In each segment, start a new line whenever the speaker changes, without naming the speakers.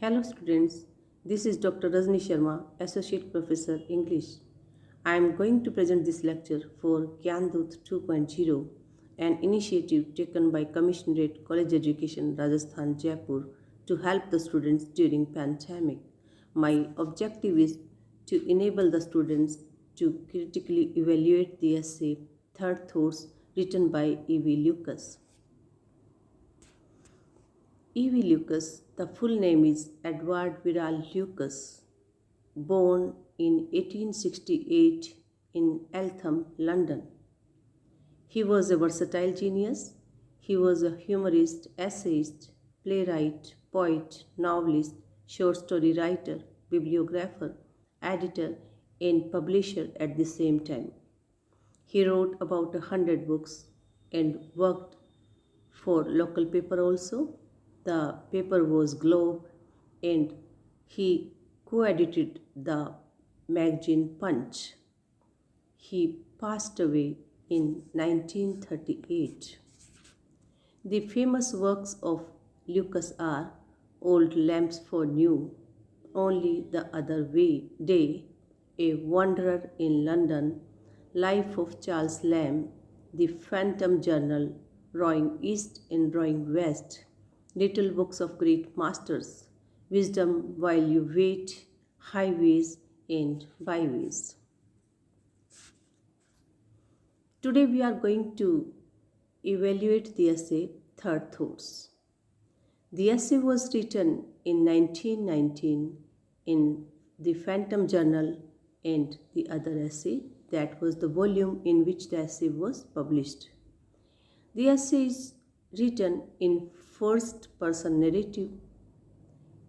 Hello students, this is Dr. Rajni Sharma, Associate Professor English. I am going to present this lecture for Gyandoot 2.0, an initiative taken by Commissionerate College Education, Rajasthan, Jaipur to help the students during pandemic. My objective is to enable the students to critically evaluate the essay Third Thoughts written by E.V. Lucas. E.V. Lucas, the full name is Edward Viral Lucas, born in 1868 in Eltham, London. He was a versatile genius. He was a humorist, essayist, playwright, poet, novelist, short story writer, bibliographer, editor, and publisher at the same time. He wrote about 100 books and worked for local paper also. The paper was Globe and he co-edited the magazine Punch. He passed away in 1938. The famous works of Lucas are Old Lamps for New, Only the Other Day, A Wanderer in London, Life of Charles Lamb, The Phantom Journal, Rowing East and Rowing West, Little Books of Great Masters, Wisdom While You Wait, Highways and Byways. Today we are going to evaluate the essay Third Thoughts. The essay was written in 1919 in the Phantom Journal and the other essay, that was the volume in which the essay was published. The essay is written in first-person narrative.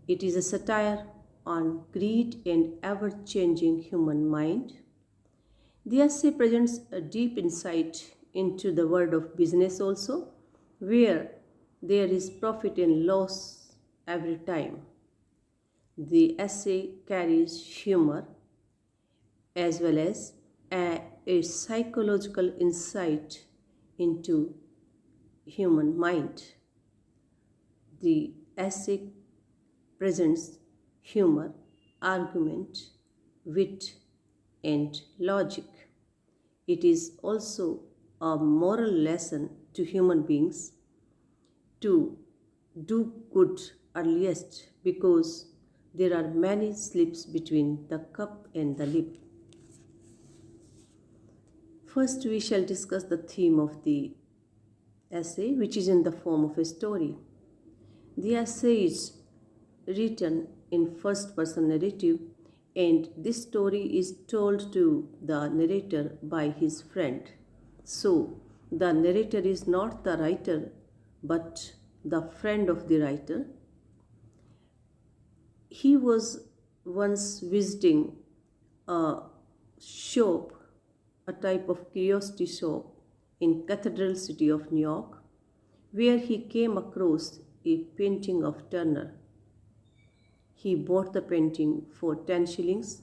It is a satire on greed and ever-changing human mind. The essay presents a deep insight into the world of business also, where there is profit and loss every time. The essay carries humor as well as a psychological insight into human mind. The essay presents humor, argument, wit, and logic. It is also a moral lesson to human beings to do good earliest, because there are many slips between the cup and the lip. First, we shall discuss the theme of the essay, which is in the form of a story. The essay is written in first-person narrative, and this story is told to the narrator by his friend. So, the narrator is not the writer, but the friend of the writer. He was once visiting a shop, a type of curiosity shop in Cathedral City of New York, where he came across a painting of Turner. He bought the painting for 10 shillings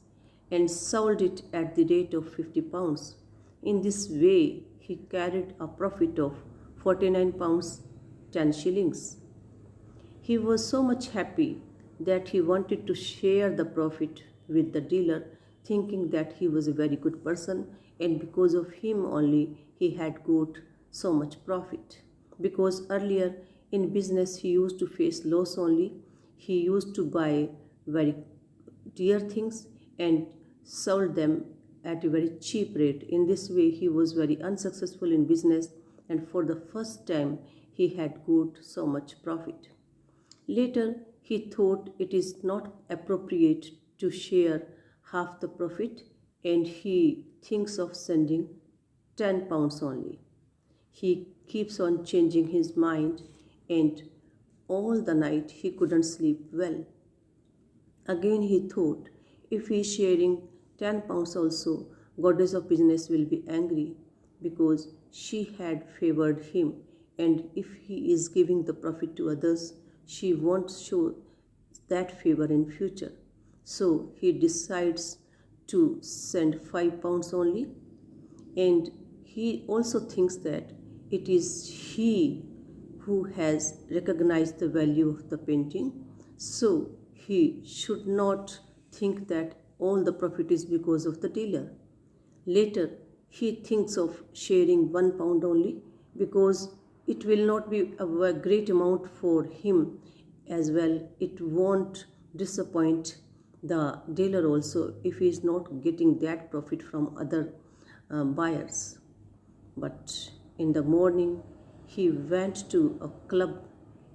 and sold it at the rate of 50 pounds. In this way, he carried a profit of 49 pounds 10 shillings. He was so much happy that he wanted to share the profit with the dealer, thinking that he was a very good person and because of him only he had got so much profit. Because earlier in business he used to face loss only. He used to buy very dear things and sold them at a very cheap rate. In this way he was very unsuccessful in business, and for the first time he had got so much profit. Later he thought it is not appropriate to share half the profit, and he thinks of sending 10 pounds only. He keeps on changing his mind, and all the night he couldn't sleep well. Again he thought, if he is sharing 10 pounds also, goddess of business will be angry because she had favored him, and if he is giving the profit to others, she won't show that favor in future. So he decides to send 5 pounds only, and he also thinks that it is he who has recognized the value of the painting. So he should not think that all the profit is because of the dealer. Later, he thinks of sharing £1 only because it will not be a great amount for him as well. It won't disappoint the dealer also if he is not getting that profit from other buyers. But in the morning, he went to a club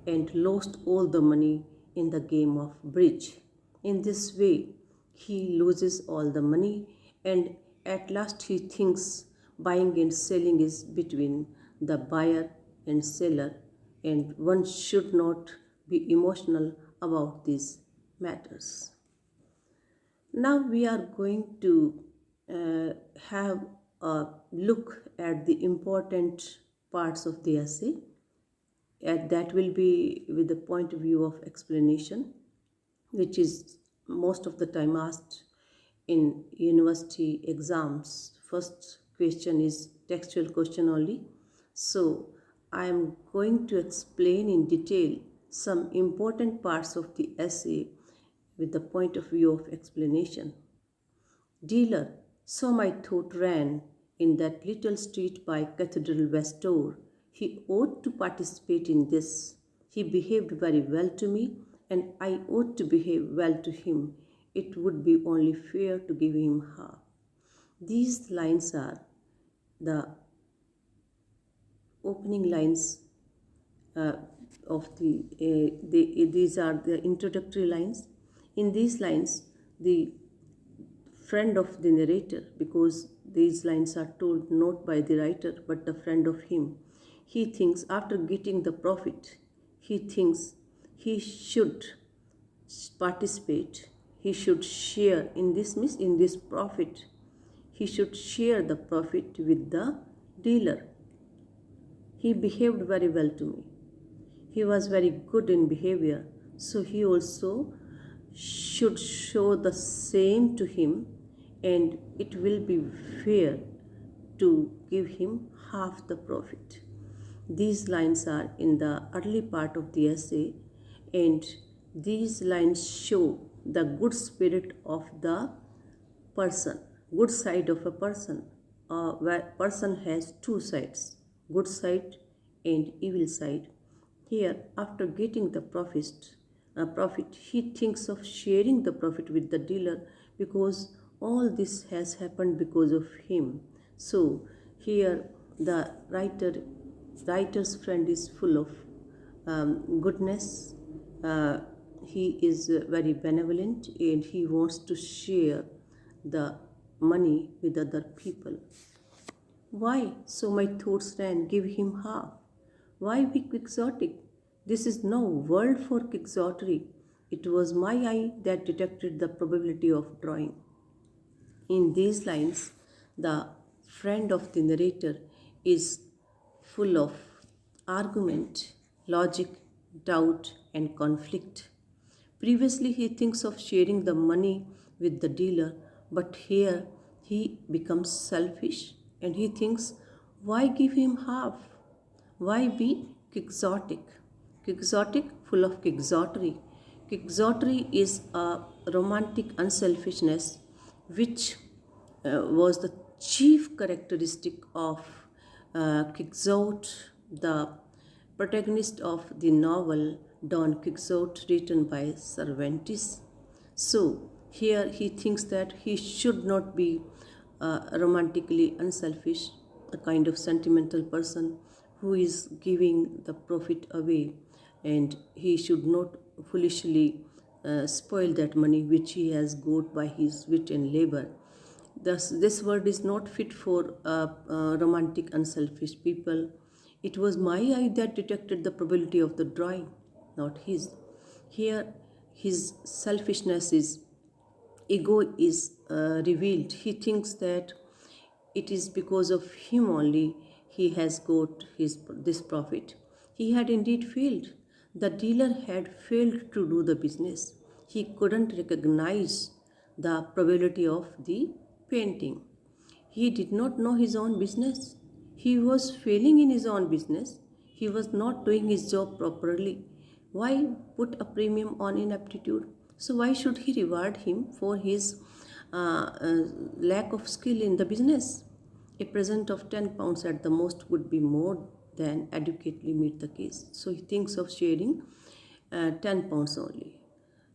and lost all the money in the game of bridge. In this way, he loses all the money, and at last he thinks buying and selling is between the buyer and seller, and one should not be emotional about these matters. Now we are going to have a look at the important parts of the essay, and that will be with the point of view of explanation, which is most of the time asked in university exams. First question is textual question only. So I am going to explain in detail some important parts of the essay with the point of view of explanation. Dealer, so my thought ran, in that little street by Cathedral West Door. He ought to participate in this. He behaved very well to me, and I ought to behave well to him. It would be only fair to give him half. These lines are the opening lines of these are the introductory lines. In these lines, the friend of the narrator, because these lines are told not by the writer but the friend of him, he thinks after getting the profit, he thinks he should participate, he should share in this profit, he should share the profit with the dealer. He behaved very well to me. He was very good in behavior, so he also should show the same to him, and it will be fair to give him half the profit. These lines are in the early part of the essay, and these lines show the good spirit of the person, good side of a person. Where person has two sides, good side and evil side. Here, after getting the profit, he thinks of sharing the profit with the dealer because all this has happened because of him. So here the writer's friend is full of goodness. He is very benevolent, and he wants to share the money with other people. Why? So my thoughts ran, give him half. Why be quixotic? This is no world for quixotry. It was my eye that detected the probability of drawing. In these lines, the friend of the narrator is full of argument, logic, doubt, and conflict. Previously, he thinks of sharing the money with the dealer, but here he becomes selfish and he thinks, why give him half? Why be quixotic? Quixotic, full of quixotry. Quixotry is a romantic unselfishness which was the chief characteristic of Quixote, the protagonist of the novel Don Quixote, written by Cervantes. So here he thinks that he should not be romantically unselfish, a kind of sentimental person who is giving the profit away, and he should not foolishly spoil that money which he has got by his wit and labor. Thus, this word is not fit for romantic, unselfish people. It was my eye that detected the probability of the drawing, not his. Here, his selfishness is, ego is revealed. He thinks that it is because of him only he has got this profit. He had indeed failed. The dealer had failed to do the business. He couldn't recognize the probability of the painting. He did not know his own business. He was failing in his own business. He was not doing his job properly. Why put a premium on ineptitude? So why should he reward him for his lack of skill in the business? A present of £10 at the most would be more than adequately meet the case. So he thinks of sharing £10 only.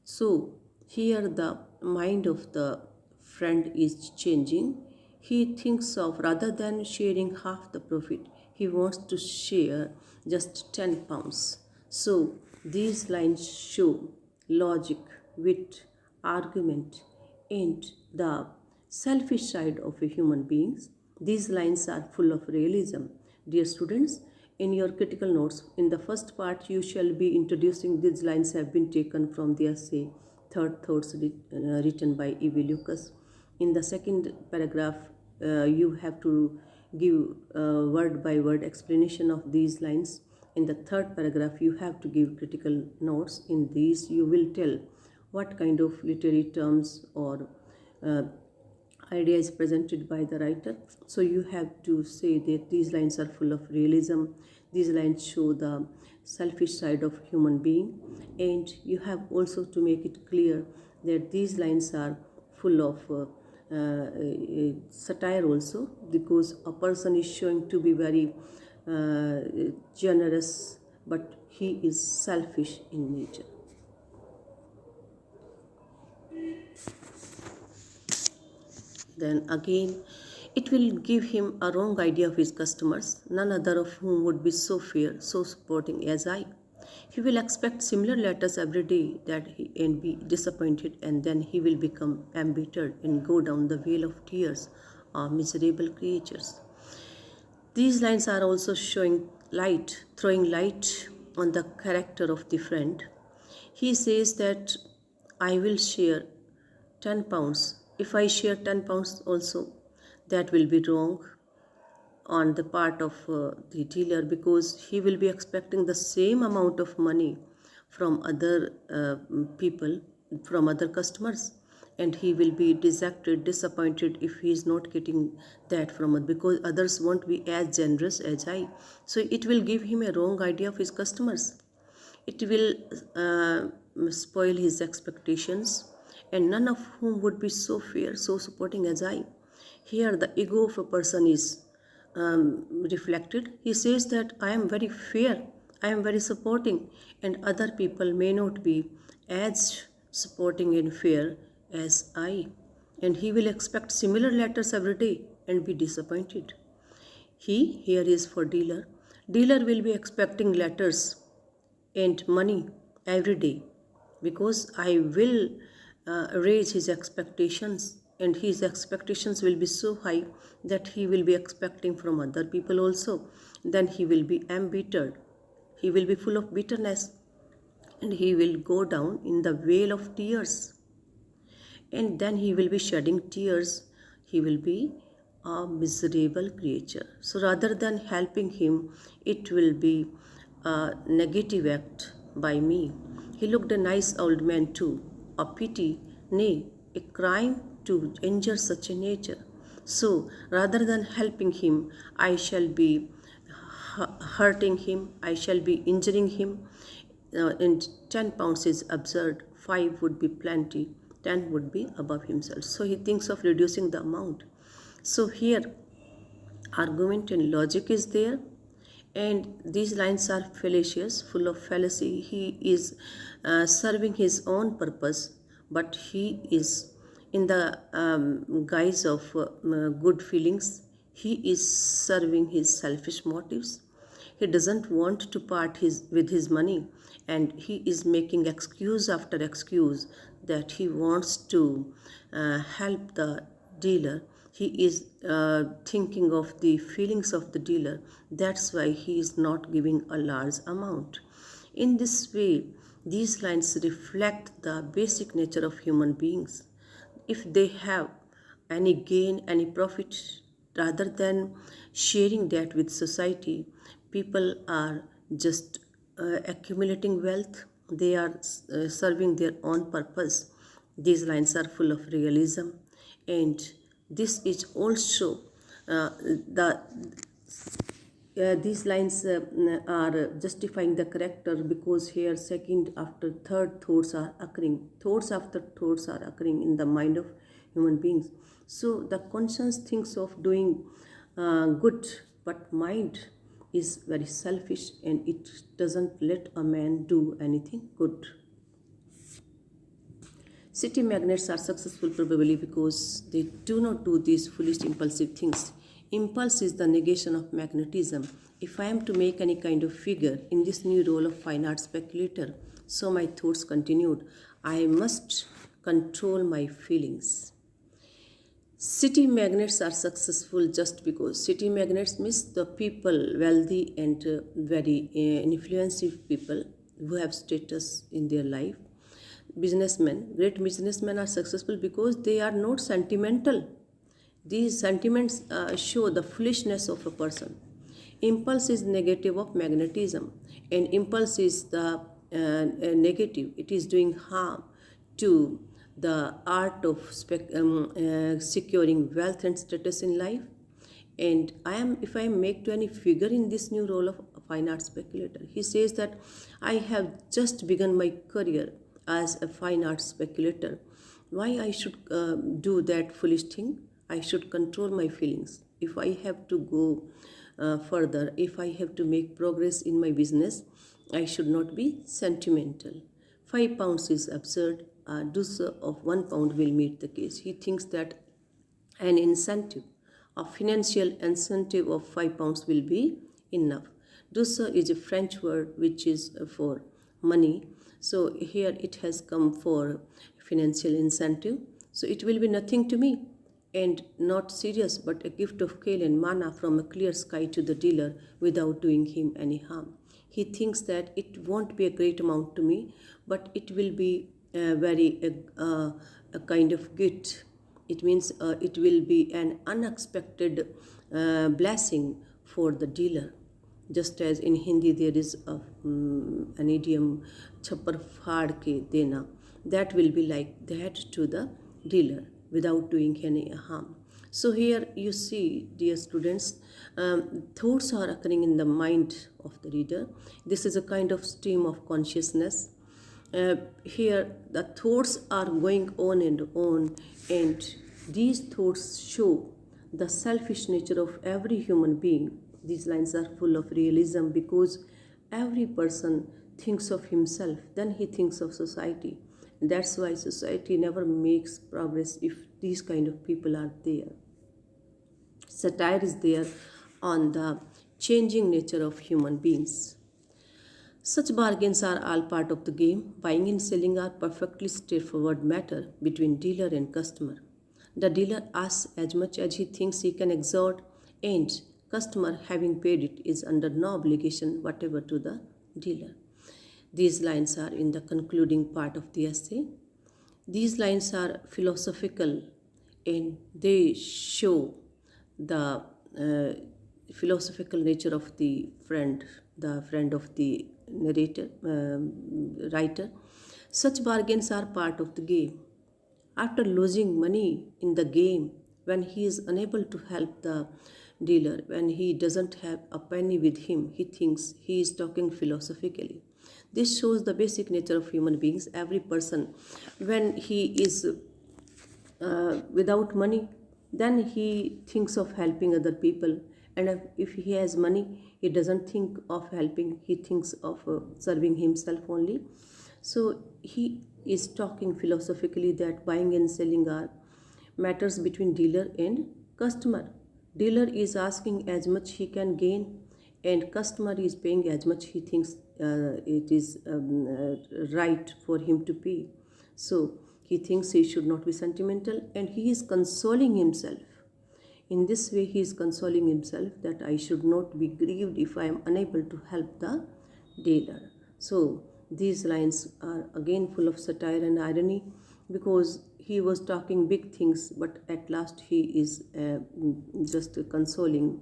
So here the mind of the friend is changing. He thinks of, rather than sharing half the profit, he wants to share just £10. So these lines show logic, wit, argument, and the selfish side of a human being. These lines are full of realism. Dear students, in your critical notes, in the first part, you shall be introducing these lines have been taken from the essay Third Thoughts written by E.V. Lucas. In the second paragraph, you have to give word by word explanation of these lines. In the third paragraph, you have to give critical notes. In these, you will tell what kind of literary terms or idea is presented by the writer. So you have to say that these lines are full of realism. These lines show the selfish side of human being, and you have also to make it clear that these lines are full of satire also, because a person is showing to be very generous, but he is selfish in nature. Then again, it will give him a wrong idea of his customers, none other of whom would be so fair, so supporting as I. He will expect similar letters every day and be disappointed, and then he will become embittered and go down the vale of tears, miserable creatures. These lines are also throwing light on the character of the friend. He says that I will share £10. If I share £10 also, that will be wrong on the part of the dealer, because he will be expecting the same amount of money from other people, from other customers, and he will be dejected, disappointed if he is not getting that from others, because others won't be as generous as I. So it will give him a wrong idea of his customers. It will spoil his expectations, and none of whom would be so fair, so supporting as I. Here the ego of a person is reflected. He says that I am very fair, I am very supporting, and other people may not be as supporting and fair as I. And he will expect similar letters every day and be disappointed. He here is for dealer. Dealer will be expecting letters and money every day, because I will raise his expectations, and his expectations will be so high that he will be expecting from other people also. Then he will be embittered, he will be full of bitterness, and he will go down in the vale of tears, and then he will be shedding tears. He will be a miserable creature. So rather than helping him, it will be a negative act by me. He looked a nice old man too, a pity, nay, a crime to injure such a nature. So rather than helping him, I shall be hurting him, I shall be injuring him. And £10 is absurd, 5 would be plenty, 10 would be above himself. So he thinks of reducing the amount. So here argument and logic is there, and these lines are fallacious, full of fallacy. He is serving his own purpose, but he is in the guise of good feelings. He is serving his selfish motives. He doesn't want to part with his money, and he is making excuse after excuse that he wants to help the dealer. He is thinking of the feelings of the dealer. That's why he is not giving a large amount. In this way, these lines reflect the basic nature of human beings. If they have any gain, any profit, rather than sharing that with society, people are just accumulating wealth. They are serving their own purpose. These lines are full of realism, and this is also the these lines are justifying the character, because here second after third thoughts are occurring, thoughts after thoughts are occurring in the mind of human beings. So the conscience thinks of doing good, but mind is very selfish and it doesn't let a man do anything good. City magnates are successful probably because they do not do these foolish impulsive things. Impulse is the negation of magnetism. If I am to make any kind of figure in this new role of fine art speculator, so my thoughts continued, I must control my feelings. City magnates are successful just because. City magnates means the people, wealthy and very influential people who have status in their life. Businessmen, great businessmen are successful because they are not sentimental. These sentiments show the foolishness of a person. Impulse is negative of magnetism, and impulse is the negative. It is doing harm to the art of securing wealth and status in life. And if I make to any figure in this new role of fine art speculator, he says that I have just begun my career as a fine art speculator. Why I should do that foolish thing? I should control my feelings. If I have to go further, if I have to make progress in my business, I should not be sentimental. £5 is absurd. A dose of £1 will meet the case. He thinks that an incentive, a financial incentive of £5 will be enough. Dose is a French word which is for money. So here it has come for financial incentive. So it will be nothing to me and not serious, but a gift of kale and manna from a clear sky to the dealer without doing him any harm. He thinks that it won't be a great amount to me, but it will be a kind of gift. It means it will be an unexpected blessing for the dealer. Just as in Hindi there is an idiom, chhappar phad ke dena, that will be like that to the dealer without doing any harm. So here you see, dear students, thoughts are occurring in the mind of the reader. This is a kind of stream of consciousness. Here the thoughts are going on, and these thoughts show the selfish nature of every human being. These lines are full of realism because every person thinks of himself, then he thinks of society. That's why society never makes progress if these kind of people are there. Satire is there on the changing nature of human beings. Such bargains are all part of the game. Buying and selling are perfectly straightforward matter between dealer and customer. The dealer asks as much as he thinks he can extort, and customer, having paid it, is under no obligation whatever to the dealer. These lines are in the concluding part of the essay. These lines are philosophical and they show the philosophical nature of the friend of the narrator, writer. Such bargains are part of the game. After losing money in the game, when he is unable to help the dealer, when he doesn't have a penny with him, he thinks he is talking philosophically. This shows the basic nature of human beings. Every person, when he is without money, then he thinks of helping other people. And if he has money, he doesn't think of helping, he thinks of serving himself only. So he is talking philosophically that buying and selling are matters between dealer and customer. Dealer is asking as much he can gain, and customer is paying as much he thinks it is right for him to pay. So he thinks he should not be sentimental, and he is consoling himself. In this way, he is consoling himself that I should not be grieved if I am unable to help the dealer. So these lines are again full of satire and irony, because he was talking big things, but at last he is just consoling.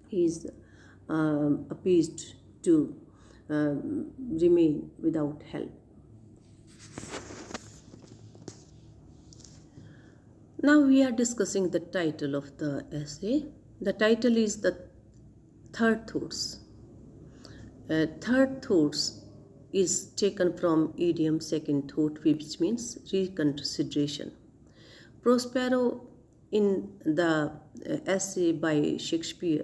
He is appeased to remain without help. Now we are discussing the title of the essay. The title is The third thoughts. Third thoughts is taken from idiom second thought, which means reconsideration. Prospero, in the essay by Shakespeare,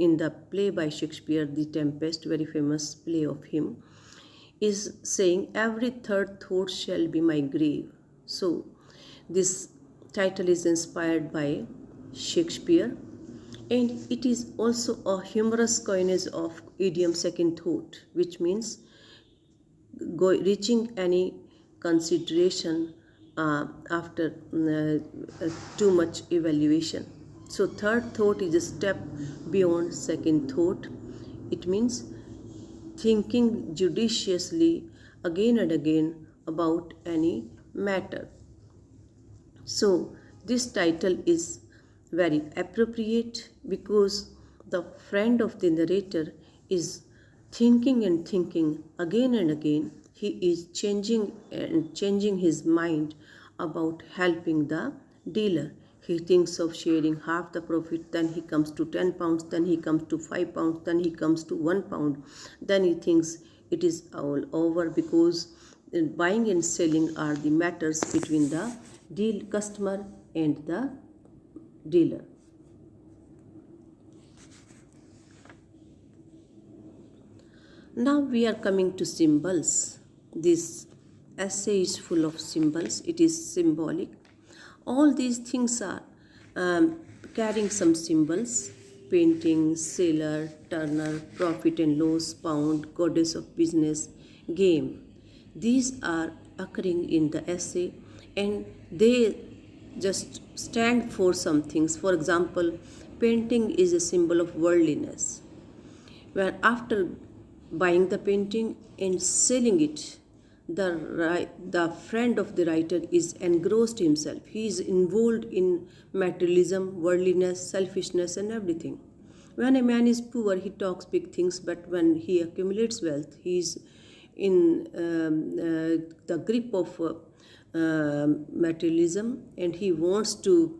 in the play by Shakespeare, The Tempest, very famous play of him, is saying, every third thought shall be my grave. So, this title is inspired by Shakespeare, and it is also a humorous coinage of idiom second thought, which means reaching any consideration after too much evaluation. So third thought is a step beyond second thought. It means thinking judiciously again and again about any matter. So this title is very appropriate because the friend of the narrator is thinking and thinking again and again. He is changing his mind about helping the dealer. He thinks of sharing half the profit, then he comes to 10 pounds, then he comes to 5 pounds, then he comes to 1 pound. Then he thinks it is all over because buying and selling are the matters between the customer and the dealer. Now we are coming to symbols. This essay is full of symbols. It is symbolic. All these things are carrying some symbols: painting, sailor, turner, profit and loss, pound, goddess of business, game. These are occurring in the essay, and they just stand for some things. For example, painting is a symbol of worldliness, where after buying the painting and selling it, the friend of the writer is engrossed himself. He is involved in materialism, worldliness, selfishness and everything. When a man is poor, he talks big things, but when he accumulates wealth, he is in the grip of materialism, and he wants to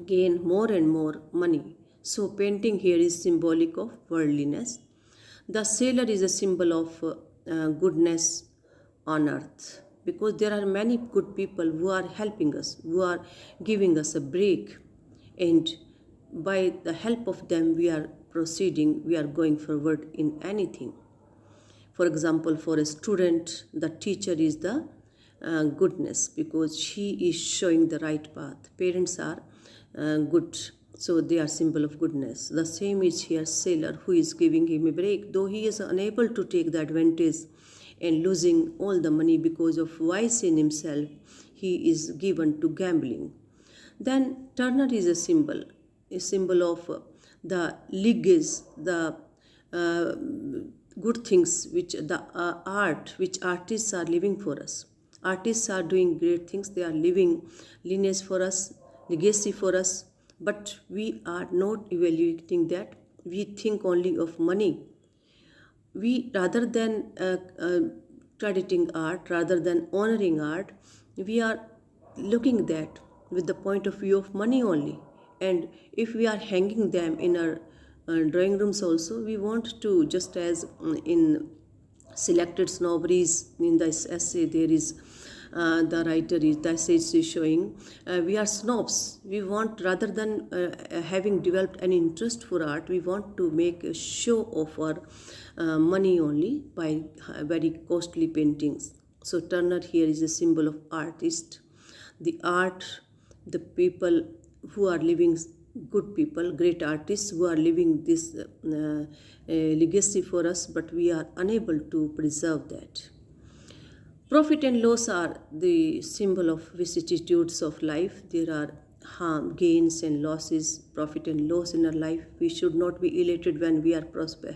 gain more and more money. So painting here is symbolic of worldliness. The sailor is a symbol of goodness on earth, because there are many good people who are helping us, who are giving us a break, and by the help of them we are proceeding, we are going forward in anything. For example, for a student, the teacher is the goodness, because she is showing the right path. Parents are good, so they are symbol of goodness. The same is here sailor, who is giving him a break, though he is unable to take the advantage and losing all the money because of vice in himself, he is given to gambling. Then turner is a symbol of the legacy, the good things which the art which artists are living for us. Artists are doing great things, they are leaving lineage for us, legacy for us, but we are not evaluating that. We think only of money. We, rather than crediting art, rather than honoring art, we are looking that with the point of view of money only. And if we are hanging them in our drawing rooms also, we want to, just as in selected snobberies in this essay, there is the writer is, the essay is showing, we are snobs. We want, rather than having developed an interest for art, we want to make a show of our money only by very costly paintings. So Turner here is a symbol of artist. The art, the people who are living, good people, great artists who are living this legacy for us, but we are unable to preserve that. Profit and loss are the symbol of vicissitudes of life. There are harm, gains and losses, profit and loss in our life. We should not be elated when we are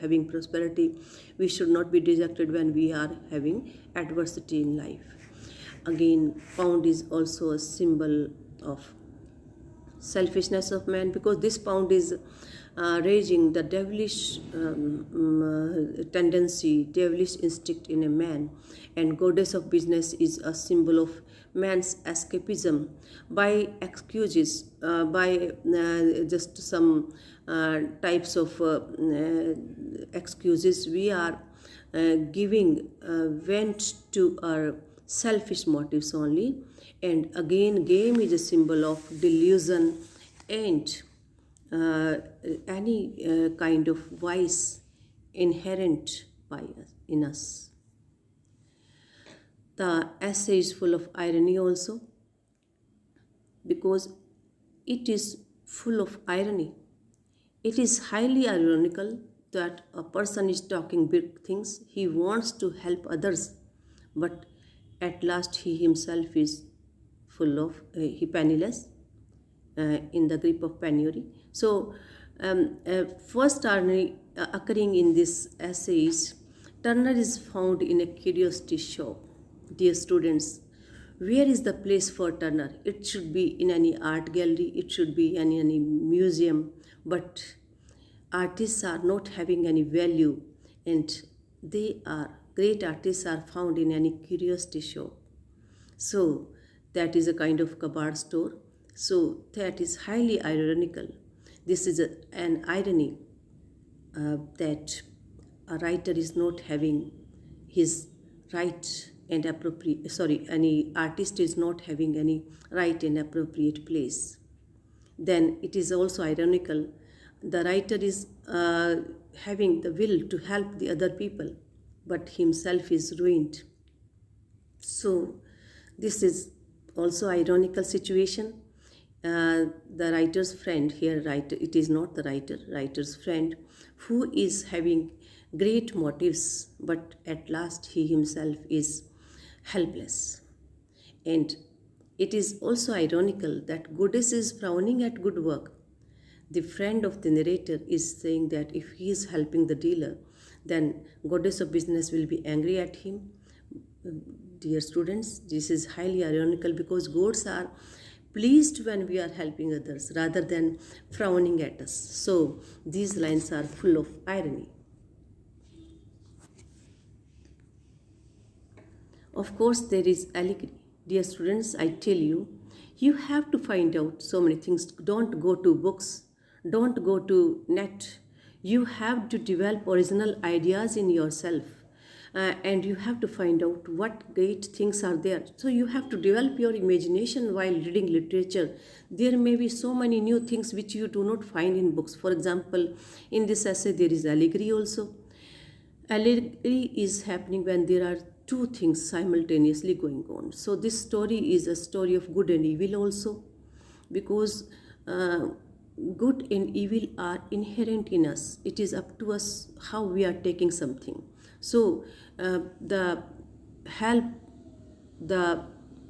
having prosperity. We should not be dejected when we are having adversity in life. Again, pound is also a symbol of selfishness of man, because this pound is raging the devilish tendency, devilish instinct in a man, and goddess of business is a symbol of man's escapism by excuses, by just some types of excuses. We are giving vent to our selfish motives only. And again, game is a symbol of delusion and any kind of vice inherent in us. The essay is full of irony also, because it is full of irony. It is highly ironical that a person is talking big things, he wants to help others, but at last he himself is full of, he penniless, in the grip of penury. So, first irony occurring in this essay is Turner is found in a curiosity shop. Dear students, where is the place for Turner? It should be in any art gallery, it should be in any museum, but artists are not having any value, and great artists are found in any curiosity shop. So that is a kind of kabad store. So that is highly ironical. This is an irony that a writer is not having his right and appropriate, any artist is not having any right and appropriate place. Then it is also ironical, the writer is having the will to help the other people, but himself is ruined. So this is also ironical situation. The writer's friend here, it is not the writer's friend, who is having great motives, but at last he himself is helpless. And it is also ironical that goddess is frowning at good work. The friend of the narrator is saying that if he is helping the dealer, then goddess of business will be angry at him. Dear students, this is highly ironical, because gods are pleased when we are helping others rather than frowning at us. So these lines are full of irony. Of course, there is allegory. Dear students, I tell you, you have to find out so many things. Don't go to books, don't go to net. You have to develop original ideas in yourself. And you have to find out what great things are there. So you have to develop your imagination while reading literature. There may be so many new things which you do not find in books. For example, in this essay there is allegory also. Allegory is happening when there are two things simultaneously going on. So this story is a story of good and evil also, because good and evil are inherent in us. It is up to us how we are taking something. So the help the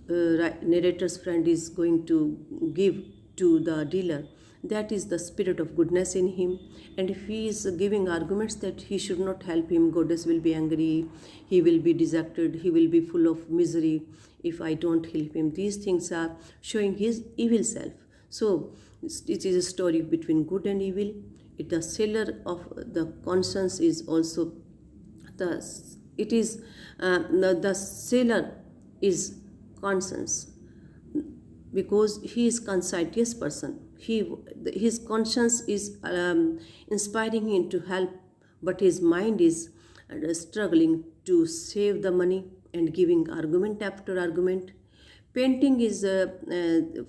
narrator's friend is going to give to the dealer, that is the spirit of goodness in him. And if he is giving arguments that he should not help him, goddess will be angry, he will be dejected, he will be full of misery if I don't help him. These things are showing his evil self. So it is a story between good and evil. The sailor of the conscience is also the sailor is conscience, because he is conscientious person. His conscience is inspiring him to help, but his mind is struggling to save the money and giving argument after argument. Painting is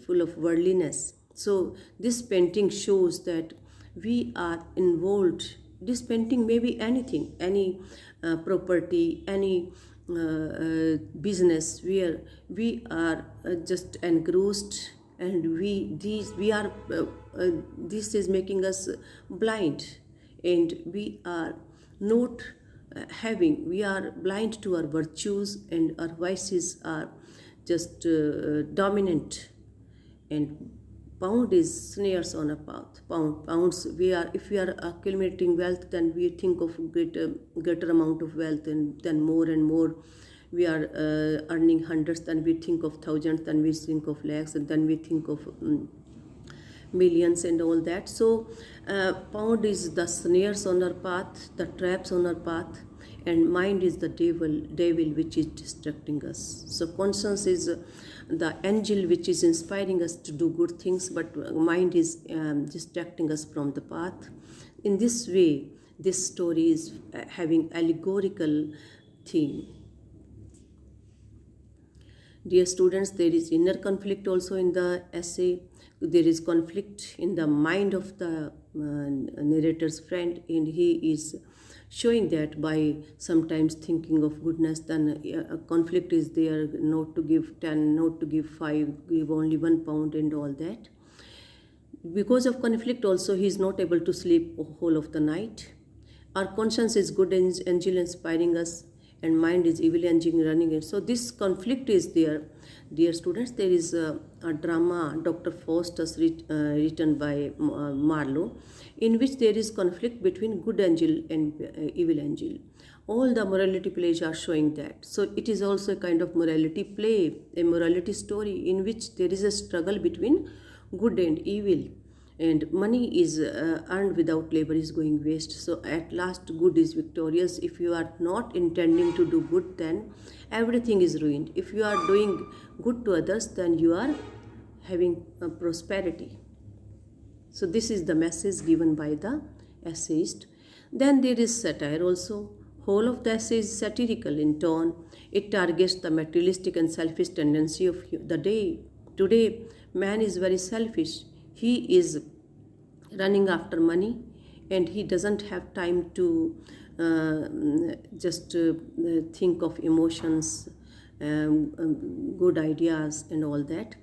full of worldliness. So this painting shows that we are involved. This painting may be anything, any property, any business where we are just engrossed, and this is making us blind, and we are not we are blind to our virtues, and our vices are just dominant. And pound is snares on a path. Pounds, if we are accumulating wealth, then we think of greater amount of wealth, and then more and more we are earning hundreds, then we think of thousands, then we think of lakhs, and then we think of millions and all that. So pound is the snares on our path, the traps on our path, and mind is the devil which is distracting us. So conscience is the angel which is inspiring us to do good things, but mind is distracting us from the path. In this way, this story is having allegorical theme. Dear students, there is inner conflict also in the essay. There is conflict in the mind of the narrator's friend, and he is showing that by sometimes thinking of goodness. Then a conflict is there, not to give 10, not to give 5, give only £1 and all that. Because of conflict also, he is not able to sleep whole of the night. Our conscience is good angel inspiring us, and mind is evil engine running it. So this conflict is there. Dear students, there is a drama, Dr. Faustus, written by Marlowe, in which there is conflict between good angel and evil angel. All the morality plays are showing that. So it is also a kind of morality play, a morality story in which there is a struggle between good and evil. And money is earned without labor is going waste. So at last good is victorious. If you are not intending to do good, then everything is ruined. If you are doing good to others, then you are having prosperity. So this is the message given by the essayist. Then there is satire also. Whole of the essay is satirical in tone. It targets the materialistic and selfish tendency of the day. Today, man is very selfish. He is running after money, and he doesn't have time to just think of emotions, good ideas and all that.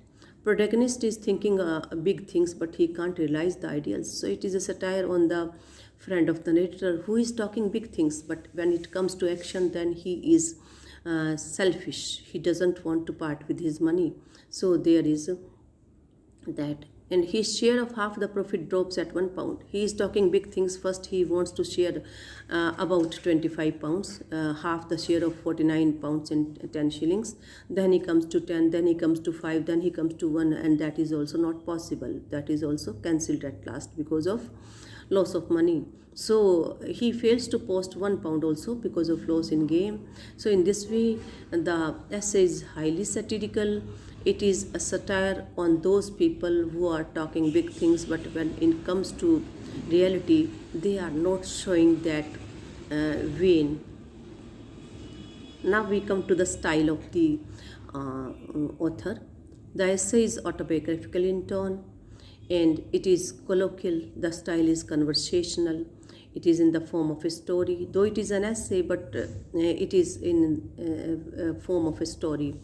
Protagonist is thinking big things, but he can't realize the ideals. So it is a satire on the friend of the narrator who is talking big things, but when it comes to action, then he is selfish. He doesn't want to part with his money. So there is that. And his share of half the profit drops at £1. He is talking big things. First, he wants to share about £25, half the share of £49 and 10 shillings. Then he comes to 10, then he comes to 5, then he comes to 1, and that is also not possible. That is also cancelled at last because of loss of money. So he fails to post £1 also because of loss in game. So in this way, the essay is highly satirical. It is a satire on those people who are talking big things, but when it comes to reality, they are not showing that vein. Now we come to the style of the author. The essay is autobiographical in tone, and it is colloquial. The style is conversational. It is in the form of a story, though it is an essay, but it is in form of a story.